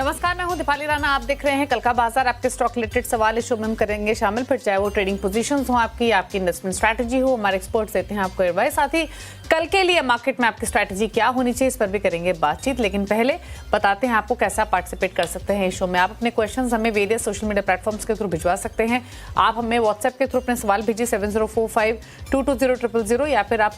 नमस्कार, मैं हूं दीपाली राणा। आप देख रहे हैं कल का बाजार। आपके स्टॉक रिलेटेड सवाल इस शो में हम करेंगे शामिल, फिर चाहे वो ट्रेडिंग पोजीशंस हो, आपकी इन्वेस्टमेंट स्ट्रैटेजी हो, हमारे एक्सपर्ट्स देते हैं आपको एडवाइस। साथ ही कल के लिए मार्केट में आपकी स्ट्रैटेजी क्या होनी चाहिए, इस पर भी करेंगे बातचीत। लेकिन पहले बताते हैं आपको कैसा पार्टिसिपेट कर सकते हैं इस शो में। आप अपने क्वेश्चंस हमें वेरियस सोशल मीडिया प्लेटफॉर्म्स के थ्रू भिजवा सकते हैं। आप हमें व्हाट्सएप के थ्रू अपने सवाल भेजिए 7045220000, या फिर आप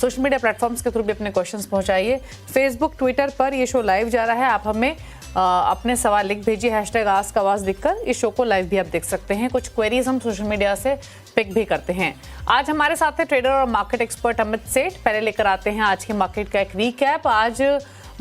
सोशल मीडिया प्लेटफॉर्म्स के थ्रू भी अपने क्वेश्चंस पहुंचाइए। फेसबुक, ट्विटर पर ये शो लाइव जा रहा है। आप हमें अपने सवाल लिख भेजिए #आस्क आवाज लिखकर। इस शो को लाइव भी आप देख सकते हैं। कुछ क्वेरीज हम सोशल मीडिया से पिक भी करते हैं। आज हमारे साथ है ट्रेडर और मार्केट एक्सपर्ट अमित सेठ। पहले लेकर आते हैं आज के मार्केट का एक रीकैप। आज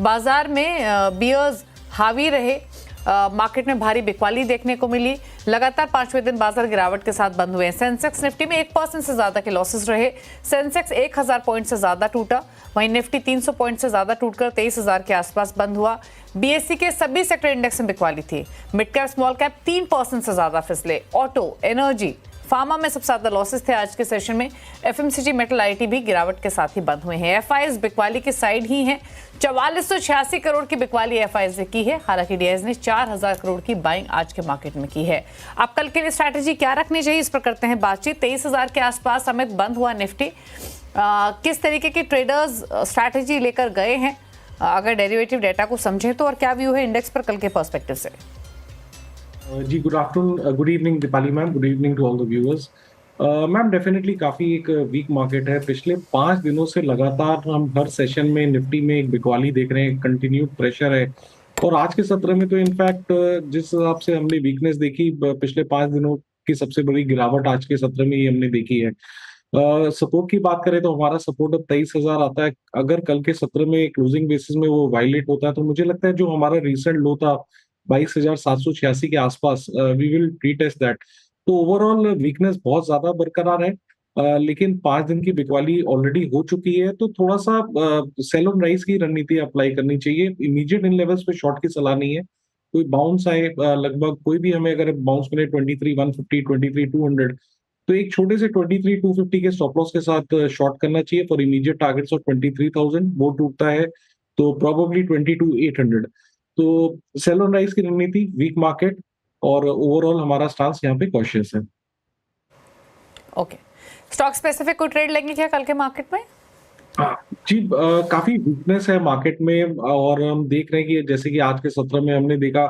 बाजार में बियर्स हावी रहे। मार्केट में भारी बिकवाली देखने को मिली। लगातार 5वें दिन बाजार गिरावट के साथ बंद हुए हैं। सेंसेक्स निफ्टी में 1% से ज्यादा के लॉसेस रहे। सेंसेक्स 1000 पॉइंट से ज्यादा टूटा, वहीं निफ्टी 300 पॉइंट से ज्यादा टूटकर 23000 के आसपास बंद हुआ। बीएससी के सभी सेक्टर इंडेक्स में बिकवाली थी। मिड कैप, स्मॉल कैप 3% से ज्यादा फिसले। ऑटो, एनर्जी, फार्मा में सबसे ज्यादा लॉसेस थे आज के सेशन में। एफएमसीजी, मेटल, आईटी भी गिरावट के साथ ही बंद हुए हैं। एफआईएस बिकवाली की साइड ही हैं। 4486 करोड़ की बिकवाली एफआईएस ने की है। हालांकि डीआईएस ने 4000 करोड़ की बाइंग आज के मार्केट में की है। अब कल के लिए स्ट्रैटेजी क्या रखनी चाहिए, इस पर करते हैं बातचीत। 23000 के आसपास समेत बंद हुआ निफ्टी। किस तरीके की ट्रेडर्स स्ट्रैटेजी लेकर गए हैं, अगर डेरिवेटिव डेटा को समझें तो, और क्या व्यू है इंडेक्स पर कल के पर्सपेक्टिव से? जी, good afternoon, good evening Deepali ma'am, good evening to all the viewers. Ma'am, definitely काफी एक वीक मार्केट है। पिछले 5 दिनों से लगातार हम हर सेशन में निफ्टी में एक बिकवाली देख रहे हैं, कंटिन्यूड प्रेशर है। और आज के सत्र में तो इनफैक्ट जिस हिसाब से हमने वीकनेस देखी, पिछले 5 दिनों की सबसे बड़ी गिरावट आज के सत्र में ही हमने देखी है। सपोर्ट की बात करें तो हमारा सपोर्ट अब 23000 आता है। अगर कल के सत्र में क्लोजिंग बेसिस में वो वायलेट होता है तो मुझे लगता है जो हमारा रिसेंट लो था 22786 के आसपास, वी विल रीटेस्ट दैट। तो ओवरऑल वीकनेस बहुत ज्यादा बरकरार है। लेकिन 5 दिन की बिकवाली ऑलरेडी हो चुकी है, तो थोड़ा सा सेल ऑन राइज की रणनीति अप्लाई करनी चाहिए। इमीडिएट इन लेवल्स पे शॉर्ट की सलाह नहीं है। कोई बाउंस आए, लगभग कोई भी हमें अगर बाउंस मिले 23,150, 23,200, तो एक छोटे से 23,250 के स्टॉप लॉस के साथ शॉर्ट करना चाहिए फॉर इमीडिएट टारगेट्स ऑफ 23,000। वो टूटता है तो प्रोबेबली 22,800। तो सेल ऑन राइज की रणनीति, वीक मार्केट, और ओवरऑल हमारा स्टांस यहाँ पे कॉशियस है। ओके, स्टॉक स्पेसिफिक कोई ट्रेड लेंगे क्या कल के मार्केट में? जी, काफी वीकनेस है मार्केट में, और हम देख रहे हैं कि जैसे कि आज के सत्र में हमने देखा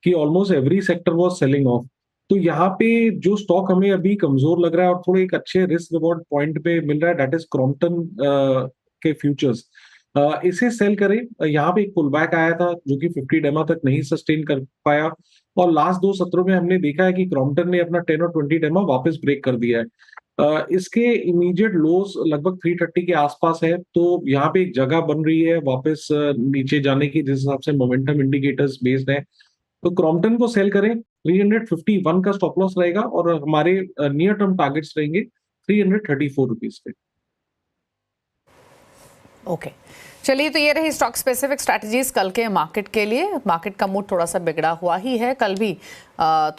कि almost every sector was selling of. तो यहाँ पे जो स्टॉक हमें अभी कमजोर लग रहा है और थोड़े एक अच्छे रिस्क रिवॉर्ड पॉइंट पे मिल रहा है, दैट इज क्रॉम्पटन के फ्यूचर्स। इसे सेल करें। यहाँ पे एक पुल बैक आया था जो कि 50 डेमा तक नहीं सस्टेन कर पाया, और लास्ट 2 सत्रों में हमने देखा है कि क्रॉम्पटन ने अपना 10 और 20 डेमा वापस ब्रेक कर दिया है। इसके इमीडिएट लोस लगभग 330 के आसपास है। तो यहाँ पे एक जगह बन रही है वापस नीचे जाने की, जिस हिसाब से मोमेंटम इंडिकेटर्स बेस्ड है। तो क्रॉम्पटन को सेल करें। 351 का स्टॉप लॉस रहेगा, और हमारे नियर टर्म टारगेट्स रहेंगे 334 रुपीज पे। ओके, चलिए, तो ये रही स्टॉक स्पेसिफिक स्ट्रैटेजीज कल के मार्केट के लिए। मार्केट का मूड थोड़ा सा बिगड़ा हुआ ही है, कल भी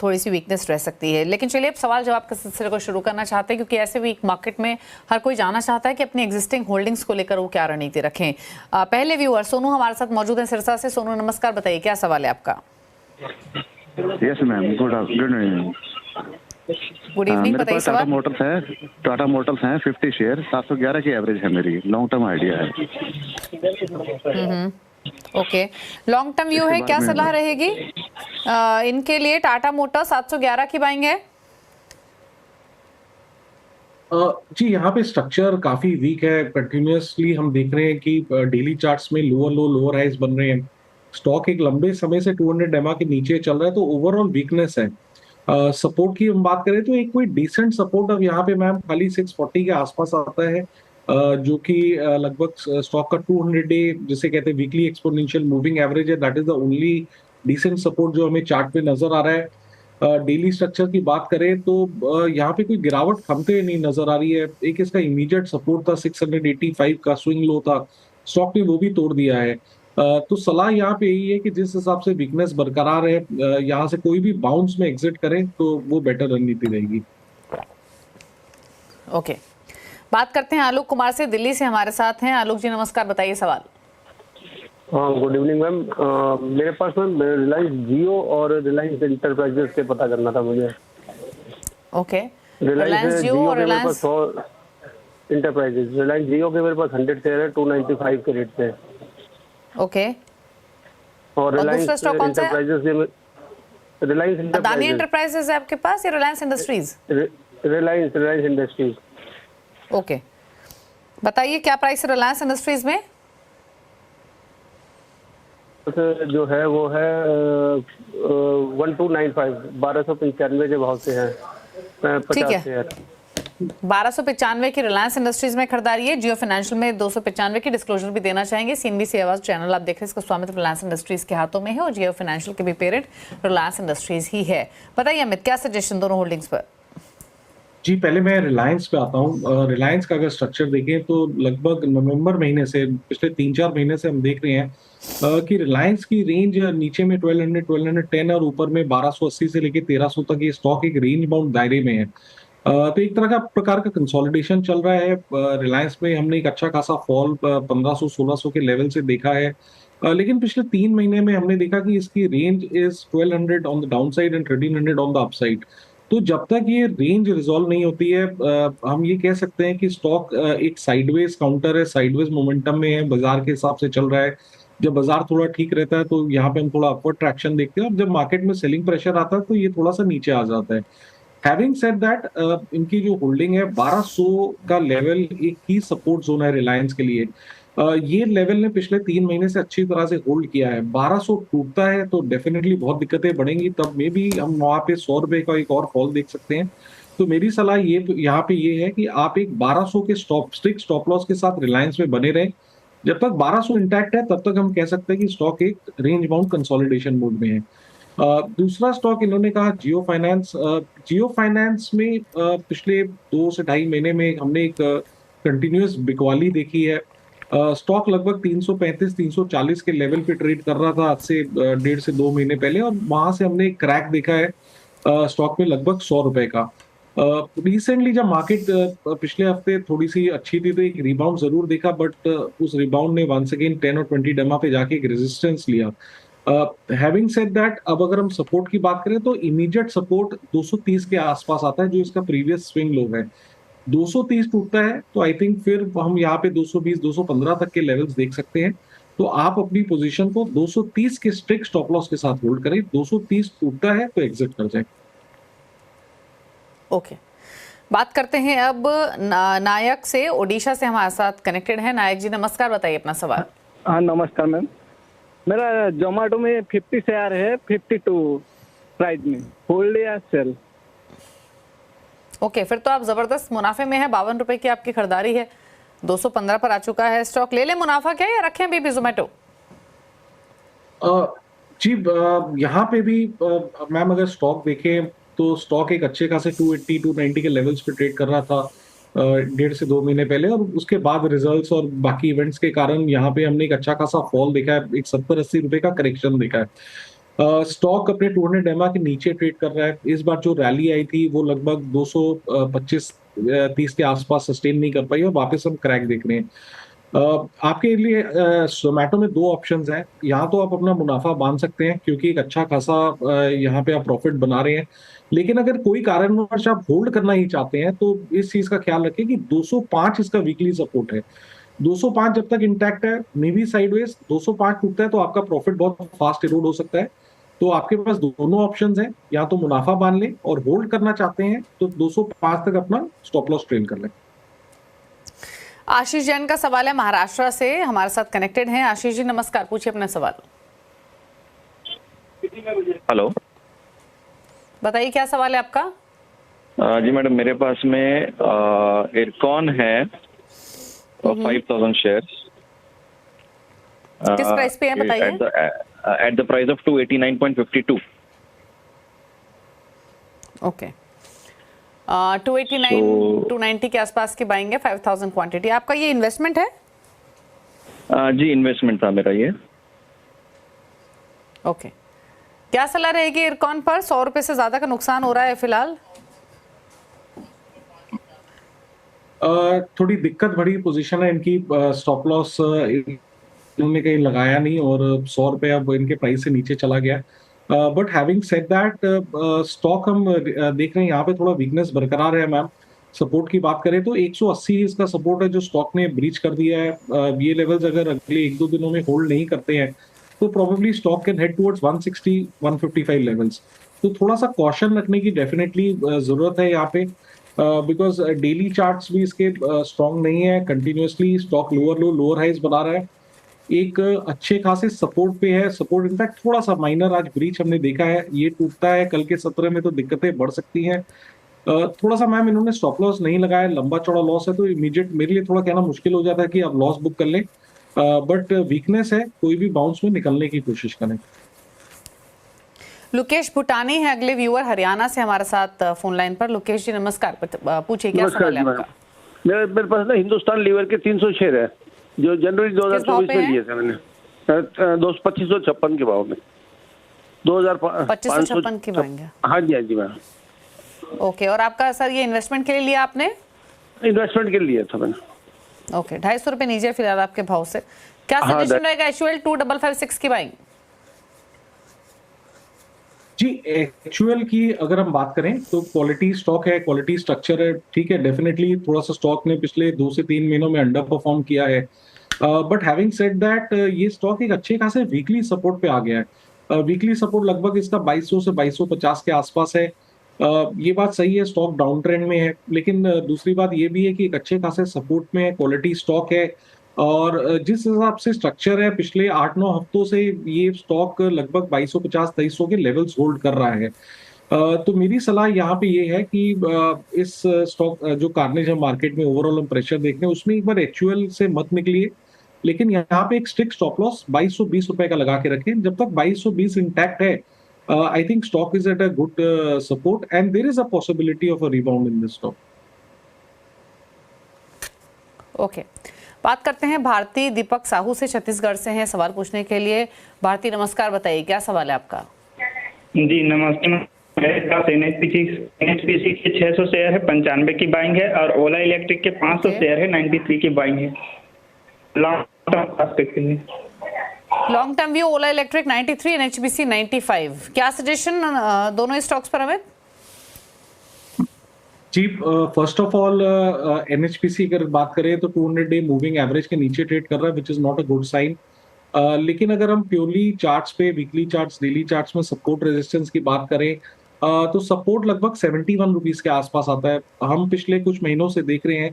थोड़ी सी वीकनेस रह सकती है। लेकिन चलिए, अब सवाल जवाब के सिलसिले को शुरू करना चाहते हैं, क्योंकि ऐसे वीक मार्केट में हर कोई जानना चाहता है कि अपनी एग्जिस्टिंग होल्डिंग्स को लेकर वो क्या रणनीति रखें। पहले व्यूअर सोनू हमारे साथ मौजूद है सिरसा से। सोनू, नमस्कार, बताइए क्या सवाल है आपका? Yes ma'am, good evening. Good evening, बताइए सवाल। टाटा मोटर्स हैं 50 शेयर, 711 की एवरेज है मेरी, लॉन्ग टर्म आइडिया है। ओके, लॉन्ग टर्म व्यू है, क्या सलाह रहेगी इनके लिए? टाटा मोटर्स 711 की बाइंग है। जी, यहाँ पे स्ट्रक्चर काफी वीक है। कंटिन्यूअसली हम देख रहे हैं कि डेली चार्ट्स में लोअर लो लोअर हाइज बन रहे हैं। स्टॉक एक लंबे समय से 200 डेमा के नीचे चल रहा है, तो ओवरऑल वीकनेस है। सपोर्ट की हम बात करें तो एक कोई डिसेंट सपोर्ट अब यहाँ पे मैम खाली 640 के आसपास आता है, जो कि लगभग स्टॉक का 200 डे जिसे कहते हैं वीकली एक्सपोनेंशियल मूविंग एवरेज है। That is the only decent support जो हमें चार्ट पे नजर आ रहा है। डेली स्ट्रक्चर की बात करें तो यहाँ पे कोई गिरावट थमते हुए नहीं नजर आ रही है। एक इसका इमीडिएट सपोर्ट था 685 का, स्विंग लो था, स्टॉक ने वो भी तोड़ दिया है। तो सलाह यहाँ पे यही है कि जिस हिसाब से वीकनेस बरकरार है, यहाँ से कोई भी बाउंस में एग्जिट करें तो वो बेटर रणनीति रहेगी। ओके, बात करते हैं आलोक कुमार से, दिल्ली से हमारे साथ हैं। आलोक जी, नमस्कार, बताइए सवाल। हाँ, गुड इवनिंग मैम। मेरे पास मैम रिलायंस जियो और रिलायंस इंटरप्राइजेस के पता करना था मुझे। ओके, रिलायंस रिलायंस जियो जियो और के मेरे पास रिलायंस 100 इंटरप्राइजेस, रिलायंस जियो के मेरे पास 100 शेयर है 295 के रेट पे। ओके, और दूसरा रिलायंस स्टॉक कौन सा है? इंटरप्राइजेस के रिलायंस अदानी इंटरप्राइजेस, एंटरप्राइजेस है आपके पास या Reliance industries? Reliance industries. Okay, बताइए क्या प्राइस है रिलायंस इंडस्ट्रीज में? जो है वो है 1295, 1295 के भाव से है ठीक 50 है, शेयर। 1295 की रिलायंस इंडस्ट्रीज में खरीदारी है। जियो फाइनेंशियल में 295 की। डिस्क्लोजर भी देना चाहेंगे, सीएनबीसी आवाज चैनल आप देख रहे हैं, इसका स्वामित्व रिलायंस इंडस्ट्रीज के हाथों में है और जियो फाइनेंशियल के भी पेरेंट रिलायंस इंडस्ट्रीज ही है। बताइए अमित, क्या सजेशन दोनों होल्डिंग्स पर? जी, पहले मैं रिलायंस पे आता हूँ। रिलायंस का अगर स्ट्रक्चर देखें तो लगभग नवंबर महीने से पिछले 3-4 महीने से हम देख रहे हैं कि रिलायंस की रेंज नीचे में 1200 1210 और ऊपर में 1280 से लेके 1300 तक ये स्टॉक एक रेंज बाउंड दायरे में है। तो एक तरह का प्रकार का कंसोलिडेशन चल रहा है। रिलायंस में हमने एक अच्छा खासा फॉल 1500-1600 के लेवल से देखा है। लेकिन पिछले 3 महीने में हमने देखा कि इसकी range is 1200 on the down side and 1300 on the upside. तो जब तक ये रेंज रिजॉल्व नहीं होती है, हम ये कह सकते हैं कि स्टॉक एक साइडवेज काउंटर है, साइडवेज मोमेंटम में है, बाजार के हिसाब से चल रहा है। जब बाजार थोड़ा ठीक रहता है तो यहाँ पे हम थोड़ा अपवर्ड ट्रैक्शन देखते हैं, और जब मार्केट में सेलिंग प्रेशर आता है तो ये थोड़ा सा नीचे आ जाता है। हैविंग सेड दैट, इनकी जो होल्डिंग है 1200 का लेवल एक ही सपोर्ट जोन है रिलायंस के लिए। ये लेवल ने पिछले 3 महीने से अच्छी तरह से होल्ड किया है। 1200 टूटता है तो डेफिनेटली बहुत दिक्कतें बढ़ेंगी, तब में भी हम वहां पे 100 रुपए का एक और फॉल देख सकते हैं। तो मेरी सलाह ये यहाँ पे ये है कि आप एक 1200 के स्ट्रिक्ट स्टॉप लॉस के साथ रिलायंस में बने रहें। जब तक 1200 इंटैक्ट है तब तक हम कह सकते हैं कि स्टॉक एक रेंज बाउंड कंसोलिडेशन मोड में है। दूसरा स्टॉक इन्होंने कहा जियो फाइनेंस। जियो फाइनेंस में पिछले 2 से ढाई महीने में हमने एक कंटिन्यूअस बिकवाली देखी है। स्टॉक लगभग 335-340 के लेवल पे ट्रेड कर रहा था आज से 1.5 से 2 महीने पहले, और वहां से हमने एक क्रैक देखा है स्टॉक में लगभग 100 रुपए का। रिसेंटली जब मार्केट पिछले हफ्ते थोड़ी सी अच्छी थी तो एक रिबाउंड जरूर देखा, बट उस रिबाउंड ने वंस अगेन 10 और 20 डेमा पे जाके एक रेजिस्टेंस लिया। हैविंग सेड दैट, अब अगर हम सपोर्ट की बात करें तो इमीडिएट सपोर्ट 230 के आसपास आता है, जो इसका प्रीवियस स्विंग लो है। 230 टूटता है तो आई थिंक फिर हम यहाँ पे 220-215 तक के लेवल्स देख सकते हैं। तो आप अपनी पोजीशन को 230 के स्ट्रिक्ट स्टॉप लॉस के साथ होल्ड करें। 230 टूटता है तो एग्जिट कर जाए। ओके, बात करते हैं अब नायक से, ओडिशा से हमारे साथ कनेक्टेड है। नायक जी नमस्कार, बताइए अपना सवाल। हाँ नमस्कार मैम, मेरा जोमेटो में 50 शेयर है 52 प्राइस में, होल्ड या सेल? ओके, फिर तो आप जबरदस्त मुनाफे में है। 52 रुपए की आपकी खरीदारी है, 215 पर आ चुका है स्टॉक। ले ले मुनाफा क्या, या रखें अभी भी जोमेटो? जी, यहाँ पे भी मैम अगर स्टॉक देखें तो स्टॉक एक अच्छे खासे 280-290 के लेवल्स पे ट्रेड कर रहा था 1.5 से 2 महीने पहले, और उसके बाद रिजल्ट्स और बाकी इवेंट्स के कारण यहाँ पे हमने एक अच्छा खासा फॉल देखा है, एक 70-80 रुपए का करेक्शन देखा है। स्टॉक अपने 200 डेमा के नीचे ट्रेड कर रहा है। इस बार जो रैली आई थी वो लगभग 225-30 के आसपास सस्टेन नहीं कर पाई और वापस हम क्रैक देख रहे हैं। आपके लिए जोमेटो में 2 ऑप्शंस हैं। यहाँ तो आप अपना मुनाफा बांध सकते हैं क्योंकि एक अच्छा खासा यहाँ पे आप प्रॉफिट बना रहे हैं, लेकिन अगर कोई कारणवश आप होल्ड करना ही चाहते हैं तो इस चीज का ख्याल रखें कि 205 इसका वीकली सपोर्ट है। 205 जब तक इंटैक्ट है, मे बी साइडवेज 205 टूटता है तो आपका प्रॉफिट बहुत फास्ट इरोड हो सकता है। तो आपके पास दोनों ऑप्शंस हैं, या तो मुनाफा बांध लें और होल्ड करना चाहते हैं तो 205 तक अपना स्टॉप लॉस ट्रेल कर लें। आशीष जैन का सवाल है महाराष्ट्र से, हमारे साथ कनेक्टेड हैं। आशीष जी नमस्कार, पूछिए अपना सवाल। हेलो, बताइए क्या सवाल है आपका? जी मैडम, मेरे पास में इरकॉन है 5000 शेयर्स। किस प्राइस पे है बताइए? At the price of 289.52। Okay, 289 290 के आसपास की बाइंग है, 5000 क्वांटिटी। आपका ये इन्वेस्टमेंट है? जी इन्वेस्टमेंट था मेरा ये। ओके, क्या सलाह रहेगी इरकॉन पर? 100 रुपए से ज्यादा का नुकसान हो रहा है फिलहाल। थोड़ी दिक्कत भरी पोजीशन है इनकी। स्टॉप लॉस इन्होंने कहीं लगाया नहीं और 100 रुपये अब इनके प्राइस से नीचे चला गया। But having said that, stock हम देख रहे हैं यहाँ पे थोड़ा वीकनेस बरकरार है मैम। सपोर्ट की बात करें तो 180 इसका सपोर्ट है जो स्टॉक ने ब्रीच कर दिया है। ये लेवल्स अगर अगले 1-2 दिनों में होल्ड नहीं करते हैं तो probably stock can head towards 160-155 levels. तो थोड़ा सा कॉशन रखने की डेफिनेटली जरूरत है यहाँ पे, बिकॉज डेली चार्ट्स भी इसके स्ट्रांग नहीं है। Continuously stock lower low lower highs बना रहा है, एक अच्छे खासे सपोर्ट पे है। सपोर्ट इनफैक्ट थोड़ा सा माइनर आज ब्रीच हमने देखा है, ये टूटता है कल के सत्र में तो दिक्कतें बढ़ सकती हैं। थोड़ा सा मैम इन्होंने स्टॉप लॉस नहीं लगाया, लंबा चौड़ा लॉस है तो इमीडिएट मेरे लिए थोड़ा कहना मुश्किल हो जाता है कि आप लॉस बुक कर लें, बट वीकनेस है, कोई भी बाउंस में निकलने की कोशिश करें। लुकेश भूटानी है अगले व्यूअर, हरियाणा से हमारे साथ फोन लाइन पर। लुकेश जी नमस्कार, पूछिए क्या नमस्कार सवाल है जी, आपका? मेरे पास ना हिंदुस्तान लीवर के 300 शेयर है जो जनवरी भाव 2024 पे में हैं? लिए थे मैंने 2556 के भाव में 2556 की बाएंगे। हाँ जी मैम, ओके, और आपका सर ये इन्वेस्टमेंट के लिए लिया आपने? इन्वेस्टमेंट के लिए लिया था मैंने। ओके, 250 रुपए नीचे फिलहाल आपके भाव से। क्या हाँ, सजेशन रहेगा एचयूएल 2556 की बाइंग? जी, एक्चुअल की अगर हम बात करें तो क्वालिटी स्टॉक है, क्वालिटी स्ट्रक्चर है, ठीक है। डेफिनेटली थोड़ा सा स्टॉक ने पिछले 2 से 3 महीनों में अंडर परफॉर्म किया है, बट हैविंग सेड दैट ये स्टॉक एक अच्छे खासे वीकली सपोर्ट पे आ गया है। वीकली सपोर्ट लगभग इसका 2200 से 2250 के आसपास है। ये बात सही है, स्टॉक डाउन ट्रेंड में है, लेकिन दूसरी बात ये भी है कि एक अच्छे खासे सपोर्ट में है, क्वालिटी स्टॉक है, और जिस हिसाब से स्ट्रक्चर है पिछले 8-9 हफ्तों से ये स्टॉक लगभग 2250-2300 के लेवल्स होल्ड कर रहा है। तो मेरी सलाह यहाँ पे ये है कि इस स्टॉक जो कार्नेज हम मार्केट में ओवरऑल हम प्रेशर देख रहे हैं उसमें एक बार एक्चुअल से मत निकलिए, लेकिन यहाँ पे एक स्ट्रिक्ट स्टॉप लॉस 2220 रुपए का लगा के रखें। जब तक 2220 इंटैक्ट है, I think stock is at a good support and there is a possibility of a rebound in this stock. Okay, बात करते हैं भारती दीपक साहू से, छत्तीसगढ़ से हैं सवाल पूछने के लिए। भारती नमस्कार, बताइए क्या सवाल है आपका? जी नमस्ते। मेरे पास एनएचपीसी के 600 शेयर है, 95 की बाइंग है, और ओला इलेक्ट्रिक के 500 शेयर है, 93 की बाइंग है। लॉन्ग टर्म प्रोस्पेक्ट के लिए लॉन्ग टर्म व्यू ओला इलेक्ट्रिक 93, एनएचपीसी 95। क्या सजेशन दोनों ही स्टॉक्स पर हमें? जी, फर्स्ट ऑफ ऑल एनएचपीसी अगर बात करें तो 200 डे मूविंग एवरेज के नीचे ट्रेड कर रहा है, which is not a good sign. लेकिन अगर हम प्योरली चार्ट्स पे, वीकली चार्ट्स, डेली चार्ट्स में सपोर्ट रेजिस्टेंस की बात करें, तो सपोर्ट लगभग 71 रुपीज के आसपास आता है। हम पिछले कुछ महीनों से देख रहे हैं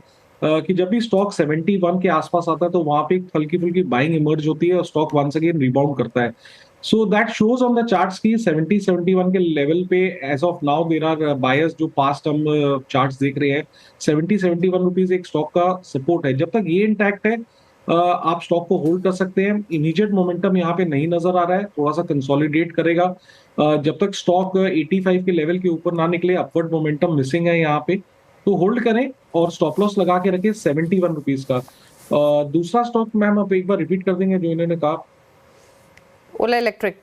कि जब भी स्टॉक 71 के आसपास आता है तो वहां पे एक हल्की फुल्की बाइंग इमर्ज होती है और स्टॉक वंस अगेन रिबाउंड करता है। So that shows on the charts की 70-71 के लेवल पे as of now there are buyers जो पास्ट हम चार्ट्स देख रहे हैं। 70-71 रुपीज एक स्टॉक का सपोर्ट है, जब तक ये इंटैक्ट है आप स्टॉक को होल्ड कर सकते हैं। इमीडिएट मोमेंटम यहाँ पे नहीं नजर आ रहा है, थोड़ा सा कंसोलिडेट करेगा। जब तक स्टॉक 85 के लेवल के ऊपर ना निकले, अपवर्ड मोमेंटम मिसिंग है यहाँ पे, तो होल्ड करें और स्टॉप लॉस लगा के रखें 71 रुपीज का। दूसरा स्टॉक मैम आप एक बार रिपीट कर देंगे जो इन्होंने कहा? ओला इलेक्ट्रिक।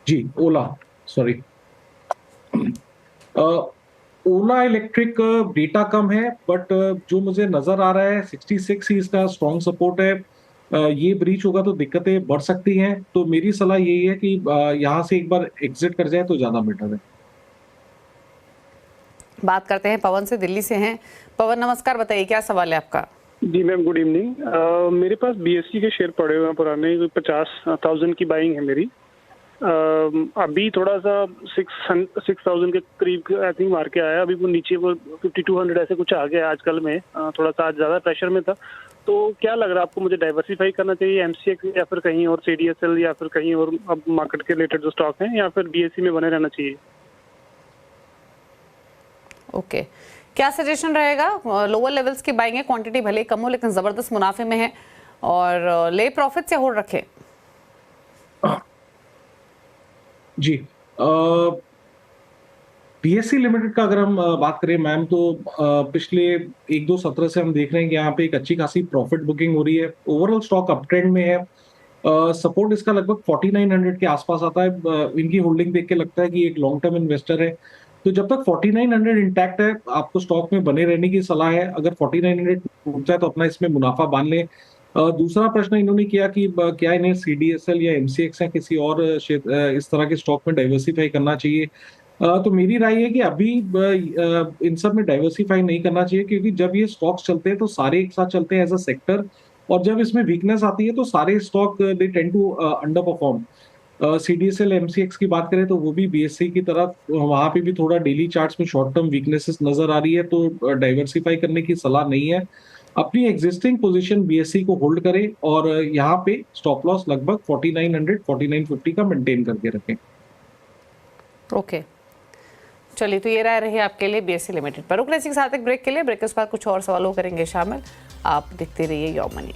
जी, ओला, सॉरी। ओला इलेक्ट्रिक डेटा कम है, बट जो मुझे नजर आ रहा है 66 ही इसका स्ट्रॉन्ग सपोर्ट है। ये ब्रीच होगा तो दिक्कतें बढ़ सकती हैं, तो मेरी सलाह यही है कि यहाँ से एक बार एग्जिट कर जाए तो ज्यादा बेटर है। बात करते हैं पवन से, दिल्ली से हैं। पवन नमस्कार, बताइए क्या सवाल है आपका? जी मैम, गुड इवनिंग। मेरे पास बीएससी के शेयर पड़े हुए हैं पुराने, 50,000 की बाइंग है मेरी। अभी थोड़ा सा 6,000 के करीब आई थिंक मार के आया, अभी वो नीचे वो 5,200 ऐसे कुछ आ गया आजकल में। थोड़ा सा आज ज़्यादा प्रेशर में था, तो क्या लग रहा है आपको, मुझे डाइवर्सिफाई करना चाहिए एमसीएक्स या फिर कहीं और, सीडीएसएल या फिर कहीं और अब मार्केट के रिलेटेड जो स्टॉक हैं, या फिर बीएससी में बने रहना चाहिए? ओके, क्या सजेशन रहेगा? लोअर लेवल्स की बाइंग है, क्वांटिटी भले कम हो लेकिन जबरदस्त मुनाफे में है, और ले प्रॉफिट से होल्ड रखे। जी, बीएससी लिमिटेड का अगर हम बात करें मैम, तो पिछले 1-2 सत्र से हम देख रहे हैं कि यहाँ पे एक अच्छी खासी प्रॉफिट बुकिंग हो रही है। ओवरऑल स्टॉक अप ट्रेंड में है। सपोर्ट इसका लगभग 4900 के आसपास आता है। इनकी होल्डिंग देख के लगता है कि एक लॉन्ग टर्म इन्वेस्टर है। तो जब तक 4900 इंटैक्ट है आपको स्टॉक में बने रहने की सलाह है। अगर 4900 टूट जाए तो अपना इसमें मुनाफा बांध लें। दूसरा प्रश्न इन्होंने किया कि क्या इन्हें सीडीएसएल या एमसीएक्स या किसी और इस तरह के स्टॉक में डाइवर्सिफाई करना चाहिए। तो मेरी राय है कि अभी इन सब में डाइवर्सिफाई नहीं करना चाहिए, क्योंकि जब ये स्टॉक्स चलते हैं तो सारे एक साथ चलते हैं एज अ सेक्टर, और जब इसमें वीकनेस आती है तो सारे stock they tend to underperform. CDSL MCX की बात करें तो वो भी बीएससी की तरफ, वहां पे भी थोड़ा डेली चार्ट्स में शॉर्ट टर्म वीकनेसेस नजर आ रही है, तो डाइवर्सिफाई करने की सलाह नहीं है। अपनी एग्जिस्टिंग पोजीशन बीएससी को होल्ड करें और यहाँ पे स्टॉप लॉस लगभग 4900 4950 का मेंटेन करके रखें। ओके, चलिए, तो ये राय रही आपके लिए बीएससी लिमिटेड पर। रुक रहे इसी के साथ एक ब्रेक के लिए। ब्रेक के बाद कुछ और सवालों करेंगे शामिल। आप देखते रहिए योर मनी।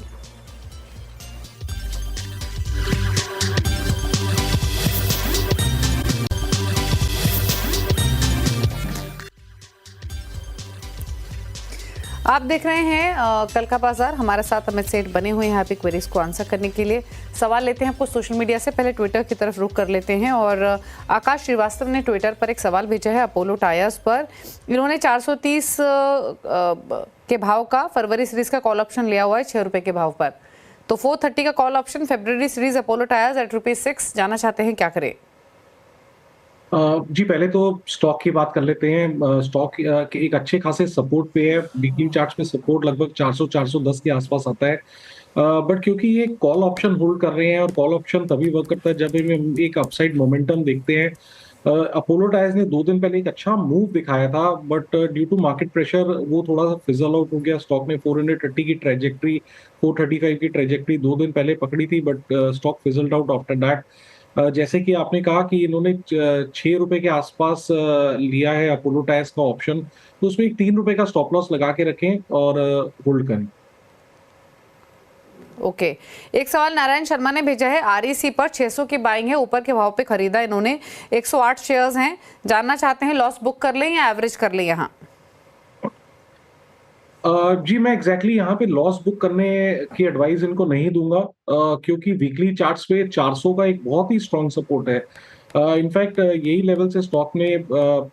आप देख रहे हैं कल का बाजार। हमारे साथ अमित सेठ बने हुए हैं यहाँ पे क्वेरीज को आंसर करने के लिए। सवाल लेते हैं आपको सोशल मीडिया से, पहले ट्विटर की तरफ रुख कर लेते हैं। और आकाश श्रीवास्तव ने ट्विटर पर एक सवाल भेजा है अपोलो टायर्स पर। इन्होंने 430 के भाव का फरवरी सीरीज का कॉल ऑप्शन लिया हुआ है 6 रुपए के भाव पर। तो 430 का कॉल ऑप्शन फरवरी सीरीज अपोलो टायर्स एट ₹6 जाना चाहते हैं, क्या करें? जी, पहले तो स्टॉक की बात कर लेते हैं। स्टॉक के एक अच्छे खासे सपोर्ट पे है। वीकली चार्ट्स में सपोर्ट लगभग 400-410 के आसपास आता है। बट क्योंकि ये कॉल ऑप्शन होल्ड कर रहे हैं, और कॉल ऑप्शन तभी वर्क करता है जब हम एक अपसाइड मोमेंटम देखते हैं। अपोलो टायर्स ने 2 दिन पहले एक अच्छा मूव दिखाया था, but due to market pressure वो थोड़ा सा फिजल आउट हो गया। स्टॉक ने 430 की ट्रेजेक्ट्री, 435 की ट्रेजेक्ट्री 2 दिन पहले पकड़ी थी, but stock fizzled out after that. जैसे कि आपने कहा कि इन्होंने 6 रुपए के आसपास लिया है अपोलो टायर्स का ऑप्शन, तो उसमें एक 3 रुपए का स्टॉप लॉस लगा के रखें और होल्ड करें। ओके, एक सवाल नारायण शर्मा ने भेजा है। आरईसी पर 600 की बाइंग है, ऊपर के भाव पे खरीदा इन्होंने। 108 शेयर्स हैं, जानना चाहते हैं लॉस बुक कर लें या एवरेज कर लें यहाँ? जी, मैं एग्जैक्टली यहाँ पे लॉस बुक करने की एडवाइस इनको नहीं दूंगा, क्योंकि वीकली चार्ट्स पे 400 का एक बहुत ही स्ट्रॉन्ग सपोर्ट है। इनफैक्ट यही लेवल से स्टॉक ने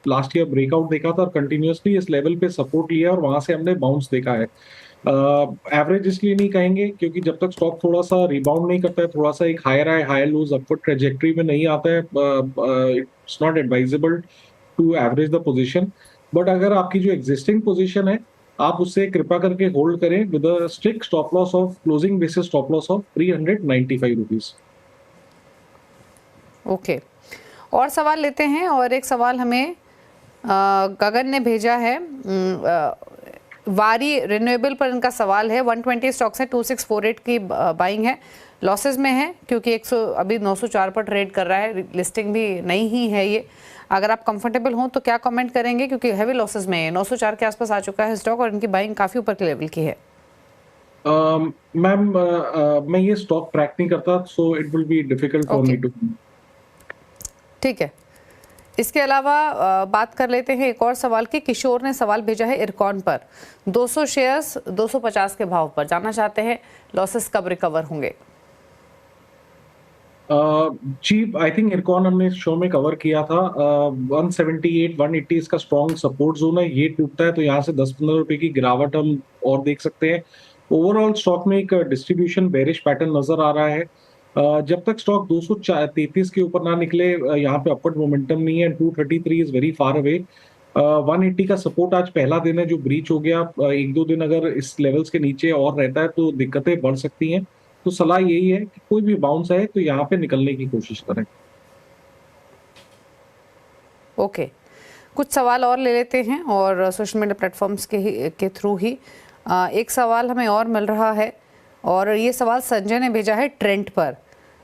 लास्ट ईयर ब्रेकआउट देखा था और कंटिन्यूअसली इस लेवल पे सपोर्ट लिया और वहां से हमने बाउंस देखा है। एवरेज इसलिए नहीं कहेंगे क्योंकि जब तक स्टॉक थोड़ा सा रिबाउंड नहीं करता है, थोड़ा सा एक higher high higher lows upward trajectory में नहीं आता है, it's not advisable to average the position. But अगर आपकी जो एग्जिस्टिंग पोजीशन है आप उससे कृपा करके होल्ड करें with a strict stop loss of closing basis stop loss of 395 rupees. Okay, और सवाल लेते हैं। और एक सवाल हमें गगन ने भेजा है। वारी रिन्यूएबल पर इनका सवाल है। 120 स्टॉक्स है, 2648 की बाइंग है, लॉसेस में है क्योंकि 100 अभी 904 पर ट्रेड कर रहा है, लिस्टिंग भी नई ही है ये। अगर आप कंफर्टेबल हो तो क्या कमेंट करेंगे, क्योंकि हैवी लॉसेस में है, 904 के आसपास आ चुका है स्टॉक और इनकी बाइंग काफी ऊपर के लेवल की है। मैम, मैं ये स्टॉक ट्रैक नहीं करता, so it will be difficult for me to. ठीक है, इसके अलावा बात कर लेते हैं एक और सवाल की। किशोर ने सवाल भेजा है इरकॉन पर। 200 शेयर्स 250 के भाव पर, जानना चाहते हैं लॉसेस कब रिकवर होंगे? जी, आई थिंक इरकॉन हमने शो में कवर किया था। 178 180 इसका स्ट्रॉन्ग सपोर्ट जोन है। ये टूटता है तो यहाँ से 10-15 रुपए की गिरावट हम और देख सकते हैं। ओवरऑल स्टॉक में एक डिस्ट्रीब्यूशन बेरिश पैटर्न नजर आ रहा है। जब तक स्टॉक 233 के ऊपर ना निकले यहाँ पे अपवर्ड मोमेंटम नहीं है। 233 इज वेरी फार अवे। 180 का सपोर्ट आज पहला दिन है जो ब्रीच हो गया। 1-2 दिन अगर इस लेवल्स के नीचे और रहता है तो दिक्कतें बढ़ सकती हैं। तो सलाह यही है कि कोई भी बाउंस है तो यहाँ पे निकलने की कोशिश करें। ओके, कुछ सवाल और ले लेते हैं और सोशल मीडिया प्लेटफॉर्म्स के थ्रू ही एक सवाल हमें और मिल रहा है। और ये सवाल संजय ने भेजा है ट्रेंड पर।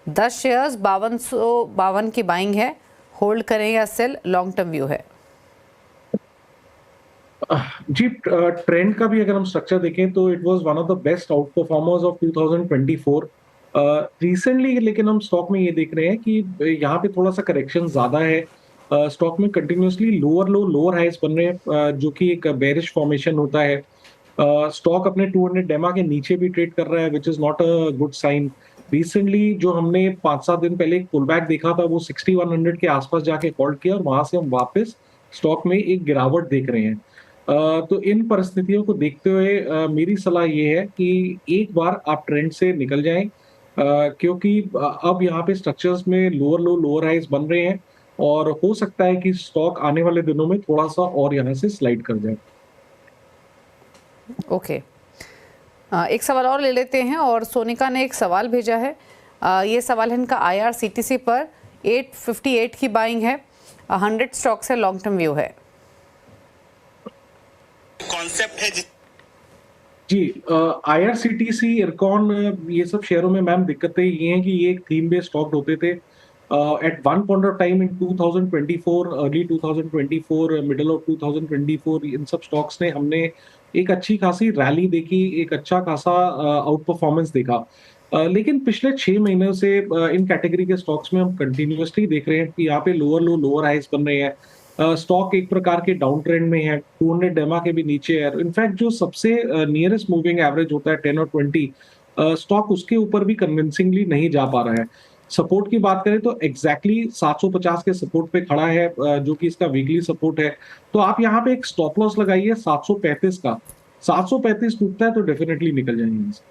10 शेयर्स 5252 की बाइंग है, होल्ड करें या सेल, लॉन्ग टर्म व्यू है? जी, ट्रेंड का भी अगर हम स्ट्रक्चर देखें तो it was one of the best out performers of 2024 recently. लेकिन हम स्टॉक में ये देख रहे हैं कि यहाँ पे थोड़ा सा करेक्शन ज्यादा है। स्टॉक में कंटिन्यूअसली लोअर लो लोअर हाइस बन रहे हैं, जो कि एक बेरिश फॉर्मेशन होता है। स्टॉक अपने 200 डेमा के नीचे भी ट्रेड कर रहा है, which is not a good sign. Recently जो हमने 5-7 दिन पहले एक पुल बैक देखा था वो 6100 के आसपास जाके होल्ड किया और वहां से हम वापस स्टॉक में एक गिरावट देख रहे हैं। तो इन परिस्थितियों को देखते हुए मेरी सलाह ये है कि एक बार आप ट्रेंड से निकल जाएं, क्योंकि अब यहाँ पे स्ट्रक्चर्स में लोअर लो लोअर हाइज बन रहे हैं और हो सकता है कि स्टॉक आने वाले दिनों में थोड़ा सा और यहाँ से स्लाइड कर जाए। ओके, एक सवाल और ले लेते हैं और सोनिका ने एक सवाल भेजा है। ये सवाल है इनका IRCTC पर 858 की बाइंग है, 100 स्टॉक से लॉन्ग टर्म व्यू है। कॉन्सेप्ट है जी, IRCTC, इरकॉन, ये सब शेयरों में मैम दिक्कतें ये हैं कि ये एक थीम बेस्ड स्टॉक होते थे। At one point of time in 2024, early 2024, middle of 2024, इन सब स्टॉक्स ने हमने एक अच्छी खासी रैली देखी, एक अच्छा खासा आउट परफॉर्मेंस देखा। लेकिन पिछले 6 महीनों से इन कैटेगरी के स्टॉक्स में हम कंटिन्यूसली देख रहे हैं कि यहाँ पे लोअर लो लोअर हाइज बन रहे हैं। स्टॉक एक प्रकार के डाउन ट्रेंड में है, 200 डेमा के भी नीचे है। इनफैक्ट जो सबसे नियरेस्ट मूविंग एवरेज होता है 10 और 20, स्टॉक उसके ऊपर भी कन्विंसिंगली नहीं जा पा रहा है। सपोर्ट की बात करें तो एग्जैक्टली 750 के सपोर्ट पे खड़ा है, जो कि इसका वीकली सपोर्ट है। तो आप यहाँ पे एक स्टॉप लॉस लगाइए 735 का। 735 टूटता है तो डेफिनेटली निकल जाएंगे।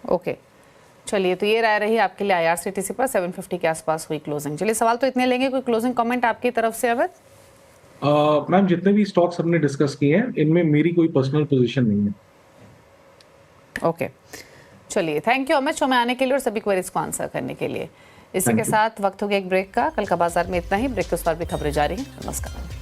ओके, चलिए, तो ये राय रही आपके लिए IRCTC पर 750 के आसपास हुई क्लोजिंग। चलिए, सवाल तो इतने लेंगे, कोई क्लोजिंग कमेंट आपकी तरफ से अवध? मैम, जितने भी स्टॉक्स हमने डिस्कस किए हैं इनमें मेरी कोई पर्सनल पोजीशन नहीं है। ओके, चलिए, थैंक यू अमित शो में आने के लिए और सभी क्वेरीज को आंसर करने के लिए। इसी के साथ वक्त हो गया एक ब्रेक का। कल का बाजार में इतना ही। ब्रेक के उस पर भी खबरें जारी हैं। नमस्कार।